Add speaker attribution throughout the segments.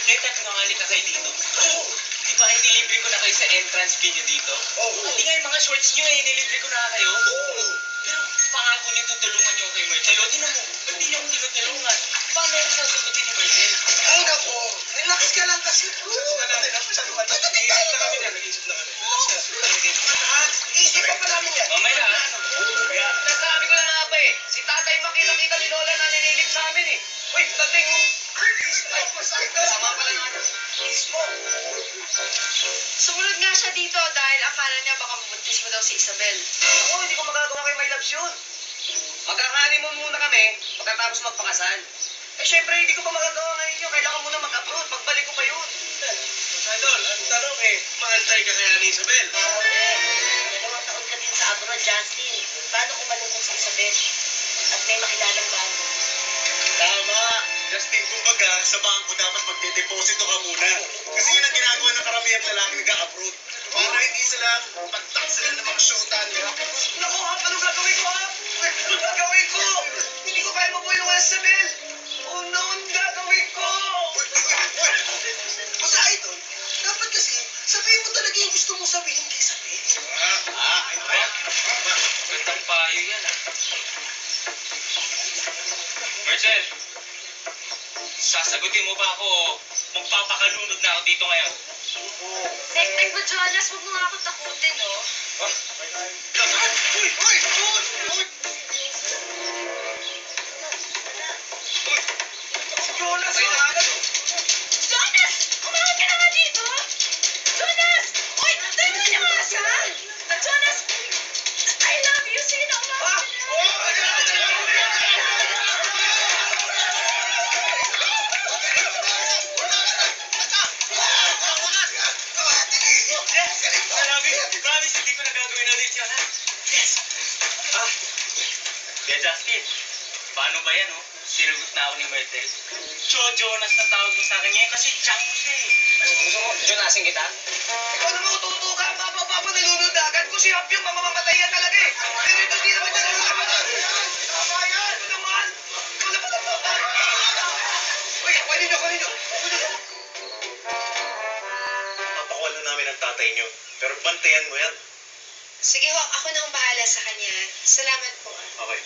Speaker 1: Kaya tatangali ka kayo dito. Di ba inilibre ko na kayo sa entrance fee nyo dito? Pati nga yung mga shorts nyo eh, inilibre ko na kayo. Pero pangako niyo tutulungan niyo kay Myrtle. O tinan mo, ba't di niyo ako tinutulungan? Paano ako sasagutin ni Myrtle?
Speaker 2: Ay, nako. Relax ka lang kasi. Relax ka lang. Masyado ka. Nag-iisip na kami na. Nag-iisip na kami. Relax ka. Iisipan pa namin yan.
Speaker 1: Mamaya na. Kaya, nasabi ko na nga ba eh. Si tatay makita-kita ni Lola na ninilip sa amin eh. Uy, dating mo. Sama pala natin.
Speaker 2: Mismo.
Speaker 3: Sumunod nga siya dito dahil akala niya baka mabuntis mo daw si Isabel.
Speaker 1: Ako, hindi ko magagawa kay My Loves yun. Magkaka-honeymoon muna kami pagkatapos magpakasal. Eh, syempre, hindi ko pa magagawa ngayon yun. Kailangan muna mag-upload. Pagbalik ko pa yun.
Speaker 2: Idol, ang tanong eh, maantay ka kaya ni Isabel?
Speaker 3: Dalawang taon ka din sa abroad, Justin. Paano kung malungkot si Isabel? At may makilalang bago?
Speaker 2: Tama. Justin, kumbaga, sa bangko dapat magde-deposito ka muna. Kasi yun ang ginagawa ng karamihang lalaki nag-a-upload. Para hindi sila pagtaksalan ng mga shota nila.
Speaker 1: Naku, ha? Ano gagawin ko, ha? Ano gagawin ko? Hindi ko kaya mabuhay ng walang Isabel. Oh no, ang gagawin ko?
Speaker 2: Basta idol, dapat kasi sabihin mo talaga yung gusto mong sabihin kay Isabel.
Speaker 1: Gandang payo yan, ha? Myrtle, sasagutin mo ba ako o magpapakalunod na ako dito ngayon?
Speaker 3: Tek mo, Jonas. Huwag mo nga ako takutin, oh.
Speaker 2: Uy!
Speaker 1: Jonas, ay nakalad.
Speaker 3: Jonas! Umawag ka na nga dito! Jonas! Uy, tayo mo niya nga siya! Jonas! I love you! Sige na, umawag ka na!
Speaker 1: Yes! I love you. Promise, hindi ko na gagawin ulit yun, ha? Yes! Kaya Justin, paano ba yan, oh? Sinagot na ako ni Myrtle. Jonas na tawag mo sa akin ngayon kasi chang mo siya, eh. Gusto mo, Jonasin kita? Ikaw naman ututo ka, papa, nalunod na agad ko si Hap yung mamamatay yan talaga, eh. Pero ito, di naman yan. Tama yan! Ito naman! Ikaw na pala, papa! Uy, kunin nyo!
Speaker 2: Papakuha namin ang tatay niyo. Pero bantayan mo yan.
Speaker 3: Sige ho, ako na ang bahala sa kanya. Salamat po.
Speaker 2: Okay.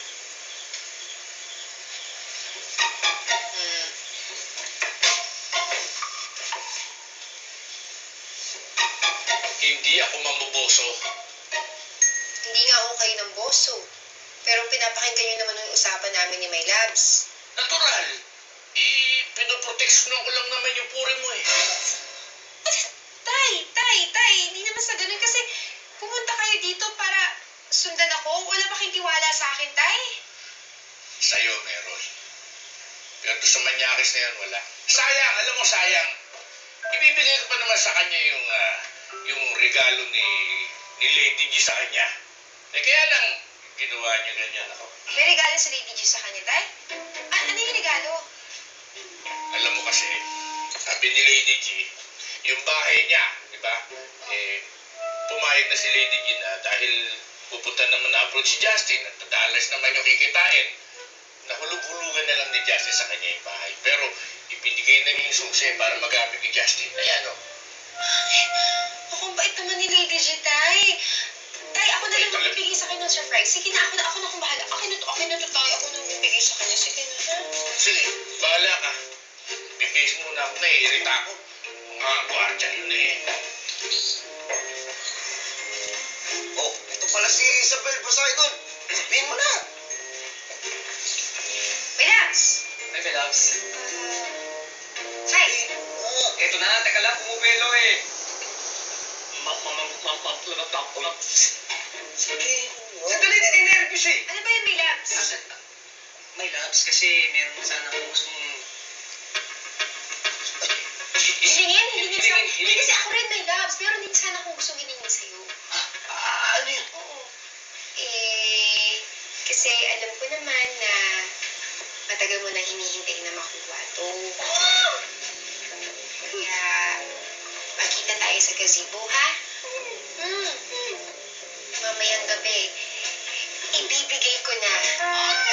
Speaker 2: Hindi ako mamuboso.
Speaker 3: Hindi nga ako kayo ng boso. Pero pinapakinggan nyo naman yung usapan namin ni My Labs.
Speaker 2: Natural. Pinoproteksyonan ko lang naman yung puri mo eh.
Speaker 3: Tay, hindi naman sa ganun kasi pumunta kayo dito para sundan ako. Wala pa kayong tiwala sa akin, Tay.
Speaker 2: Sa'yo meron. Pero doon sa manyakis na yan, wala. Sayang, alam mo sayang. Ibibigay ko pa naman sa kanya yung regalo ni Lady G sa kanya. Eh kaya lang, ginawa niya ganyan ako.
Speaker 3: May regalo si Lady G sa kanya, Tay? Ano yung regalo?
Speaker 2: Alam mo kasi, sabi ni Lady G, yung bahay niya, di ba? Pumayag na si Lady G na dahil pupunta naman na abroad si Justin at tadalas naman yung kikitain, nahulog-hulugan na lang ni Justin sa kanya yung bahay. Pero ibinigay na niya yung susi para magamit ni Justin. Ayan o.
Speaker 3: Ang bait naman ni Lady G, Tay. Tay, ako na lang magbibigay sa kanya ng surprise. Sige na, ako na kung bahala. Akin na to, Tay. Ako na magbibigay sa kanya. Sige na, ha?
Speaker 2: Sige, bahala ka. Bibigay muna ako, naiirita ako. Mga gwardiya yun eh. Oh, ito pala si Isabel. Basta idol. Sabihin mo na.
Speaker 3: My Labs!
Speaker 1: Ay, my loves.
Speaker 3: Tay!
Speaker 1: Eto na, teka lang, pumupelo eh. Sandali na ninervous eh.
Speaker 3: Ano ba yun, My Labs?
Speaker 1: My loves, kasi meron sana akong gustong...
Speaker 3: Hilingin sa...
Speaker 1: Hilingin.
Speaker 3: Hindi kasi ako rin, My Labs. Pero hindi sana akong gustong hilingin sa'yo.
Speaker 2: Ano yun?
Speaker 3: Oo. Kasi alam ko naman na matagal mo na hinihintay na makuha to. Kaya, magkita tayo sa gazebo, ha? Mamayang gabi, ibibigay ko na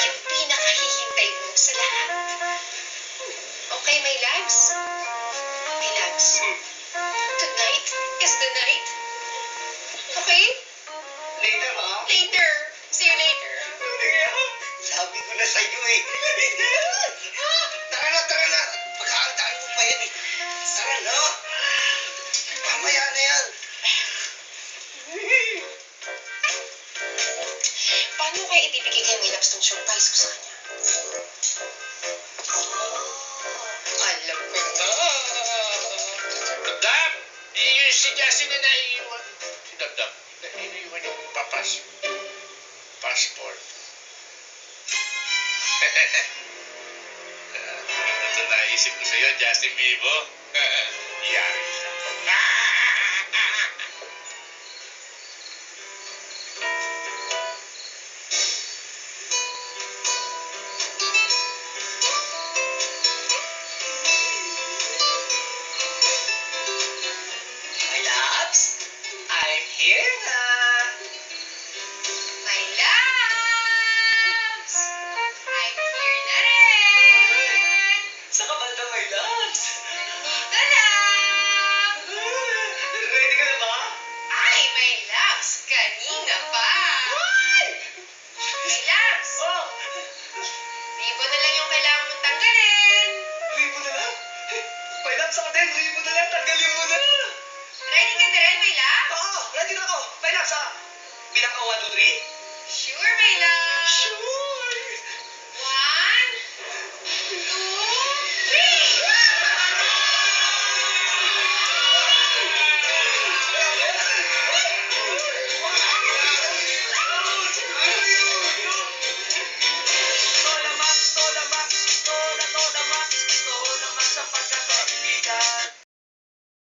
Speaker 3: yung pinakahihintay mo sa lahat. Okay, my loves? loves. Tonight is the night. Okay?
Speaker 1: Later, ha?
Speaker 3: Later. See you later.
Speaker 1: Sabi ko na sa'yo eh. Tara na. Pagkakantaan mo pa yan eh. Tara na. Mamaya na yan.
Speaker 3: Paano kaya ibibigay kay May Loves tong surprise ko sa kanya? Alam ko na.
Speaker 2: Dabdab! Yung si Justin na naiiwan. Si Dabdab. Naiiwan yung passport. Ito naisip ko sa'yo, Justin Bibo. Yari ka.
Speaker 1: My loves, I'm here na.
Speaker 3: My loves! I'm here na rin!
Speaker 1: Sa kabanda, my loves.
Speaker 3: Dito lang!
Speaker 1: Ready ka na ba?
Speaker 3: Ay, my loves! Kanina pa! My loves!
Speaker 1: Oh,
Speaker 3: Ribo na lang yung kailangan mong tanggalin!
Speaker 1: ribo na lang. My loves, ako din. Ribo na lang. Tanggalin mo na.
Speaker 3: Ready ka na rin, my loves?
Speaker 1: Oo, ready na ako. My loves, ha? Bilang ka 1, 2, 3.
Speaker 3: Sure, my loves!